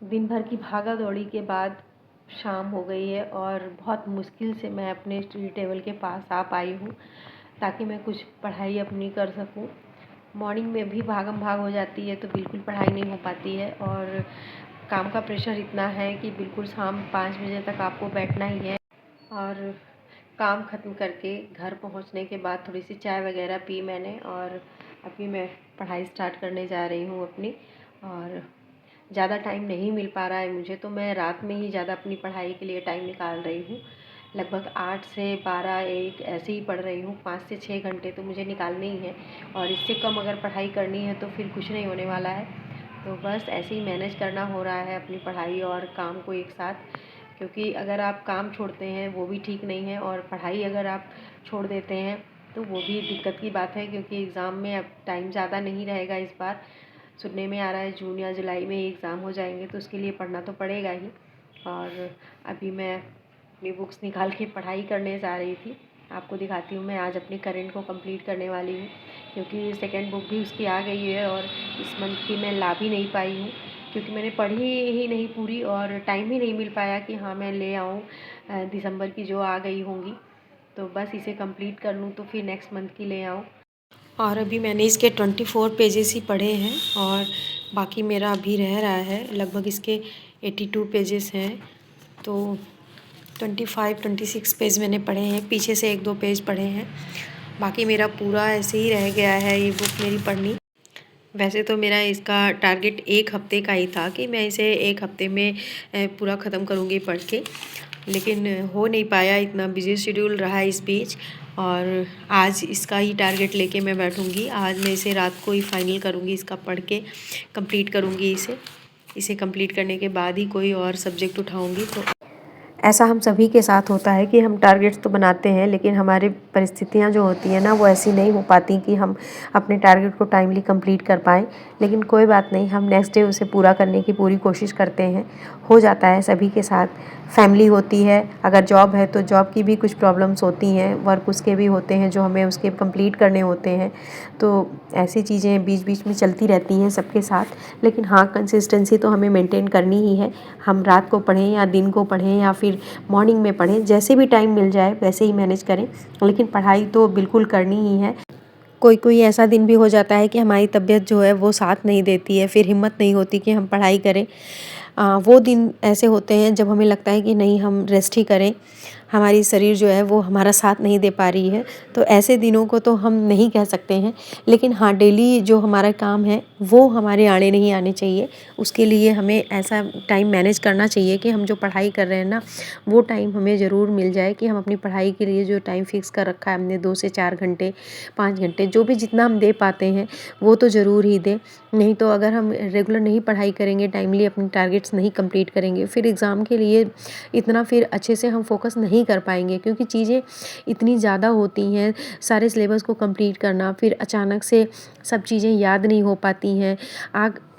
दिन भर की भागा दौड़ी के बाद शाम हो गई है और बहुत मुश्किल से मैं अपने स्टडी टेबल के पास आ पाई हूँ ताकि मैं कुछ पढ़ाई अपनी कर सकूँ। मॉर्निंग में भी भागम भाग हो जाती है तो बिल्कुल पढ़ाई नहीं हो पाती है और काम का प्रेशर इतना है कि बिल्कुल शाम 5 बजे तक आपको बैठना ही है। और काम ख़त्म करके घर पहुंचने के बाद थोड़ी सी चाय वगैरह पी मैंने और अभी मैं पढ़ाई स्टार्ट करने जा रही हूँ अपनी। और ज़्यादा टाइम नहीं मिल पा रहा है मुझे, तो मैं रात में ही ज़्यादा अपनी पढ़ाई के लिए टाइम निकाल रही हूँ। लगभग 8 से 12 एक ऐसे ही पढ़ रही हूँ। 5 से 6 घंटे तो मुझे निकालने ही हैं और इससे कम अगर पढ़ाई करनी है तो फिर कुछ नहीं होने वाला है। तो बस ऐसे ही मैनेज करना हो रहा है अपनी पढ़ाई और काम को एक साथ, क्योंकि अगर आप काम छोड़ते हैं वो भी ठीक नहीं है और पढ़ाई अगर आप छोड़ देते हैं तो वो भी दिक्कत की बात है, क्योंकि एग्ज़ाम में अब टाइम ज़्यादा नहीं रहेगा। इस बार सुनने में आ रहा है जून या जुलाई में एग्ज़ाम हो जाएंगे, तो उसके लिए पढ़ना तो पड़ेगा ही। और अभी मैं अपनी बुक्स निकाल के पढ़ाई करने जा रही थी। आपको दिखाती हूँ, मैं आज अपनी करेंट को कंप्लीट करने वाली हूँ, क्योंकि सेकंड बुक भी उसकी आ गई है और इस मंथ की मैं ला भी नहीं पाई हूँ, क्योंकि मैंने पढ़ी ही नहीं पूरी और टाइम ही नहीं मिल पाया कि हाँ मैं ले आऊँ दिसंबर की जो आ गई होंगी। तो बस इसे कंप्लीट कर लूँ तो फिर नेक्स्ट मंथ की ले आऊँ। और अभी मैंने इसके 24 पेजेस ही पढ़े हैं और बाकी मेरा अभी रह रहा है। लगभग इसके 82 पेजेस हैं, तो 25-26 पेज मैंने पढ़े हैं। पीछे से 1-2 पेज पढ़े हैं, बाकी मेरा पूरा ऐसे ही रह गया है ये बुक मेरी पढ़नी। वैसे तो मेरा इसका टारगेट 1 हफ़्ते का ही था कि मैं इसे 1 हफ़्ते में पूरा ख़त्म करूँगी पढ़ के, लेकिन हो नहीं पाया, इतना बिजी शेड्यूल रहा इस बीच। और आज इसका ही टारगेट लेके मैं बैठूँगी। आज मैं इसे रात को ही फाइनल करूँगी, इसका पढ़ के कंप्लीट करूँगी इसे कंप्लीट करने के बाद ही कोई और सब्जेक्ट उठाऊँगी। तो ऐसा हम सभी के साथ होता है कि हम टारगेट्स तो बनाते हैं, लेकिन हमारी परिस्थितियाँ जो होती हैं ना वो ऐसी नहीं हो पाती कि हम अपने टारगेट को टाइमली कंप्लीट कर पाएँ। लेकिन कोई बात नहीं, हम नेक्स्ट डे उसे पूरा करने की पूरी कोशिश करते हैं। हो जाता है सभी के साथ। फैमिली होती है, अगर जॉब है तो जॉब की भी कुछ प्रॉब्लम्स होती हैं, वर्क उसके भी होते हैं जो हमें उसके कंप्लीट करने होते हैं। तो ऐसी चीज़ें बीच बीच में चलती रहती हैं सबके साथ। लेकिन हाँ, कंसिस्टेंसी तो हमें मेंटेन करनी ही है। हम रात को पढ़ें या दिन को पढ़ें या फिर मॉर्निंग में पढ़ें, जैसे भी टाइम मिल जाए वैसे ही मैनेज करें, लेकिन पढ़ाई तो बिल्कुल करनी ही है। कोई कोई ऐसा दिन भी हो जाता है कि हमारी तबीयत जो है वो साथ नहीं देती है, फिर हिम्मत नहीं होती कि हम पढ़ाई करें। वो दिन ऐसे होते हैं जब हमें लगता है कि नहीं, हम रेस्ट ही करें, हमारी शरीर जो है वो हमारा साथ नहीं दे पा रही है। तो ऐसे दिनों को तो हम नहीं कह सकते हैं, लेकिन हाँ, डेली जो हमारा काम है वो हमारे आड़े नहीं आने चाहिए। उसके लिए हमें ऐसा टाइम मैनेज करना चाहिए कि हम जो पढ़ाई कर रहे हैं ना, वो टाइम हमें ज़रूर मिल जाए, कि हम अपनी पढ़ाई के लिए जो टाइम फिक्स कर रखा है हमने 2 से 4 घंटे, 5 घंटे, जो भी जितना हम दे पाते हैं वो तो ज़रूर ही दें। नहीं तो अगर हम रेगुलर नहीं पढ़ाई करेंगे, टाइमली अपने टारगेट्स नहीं कंप्लीट करेंगे, फिर एग्ज़ाम के लिए इतना फिर अच्छे से हम फोकस नहीं कर पाएंगे, क्योंकि चीज़ें इतनी ज़्यादा होती हैं। सारे सिलेबस को कंप्लीट करना, फिर अचानक से सब चीज़ें याद नहीं हो पाती हैं।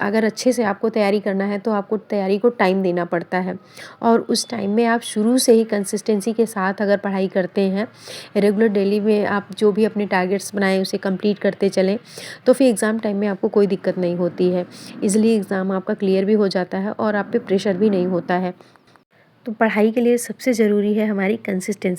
अगर अच्छे से आपको तैयारी करना है तो आपको तैयारी को टाइम देना पड़ता है, और उस टाइम में आप शुरू से ही कंसिस्टेंसी के साथ अगर पढ़ाई करते हैं, रेगुलर डेली में आप जो भी अपने टारगेट्स बनाएं उसे कंप्लीट करते चलें, तो फिर एग्ज़ाम टाइम में आपको कोई दिक्कत नहीं होती है। इज़िली एग्ज़ाम आपका क्लियर भी हो जाता है और आप पे प्रेशर भी नहीं होता है। तो पढ़ाई के लिए सबसे ज़रूरी है हमारी कंसिस्टेंसी।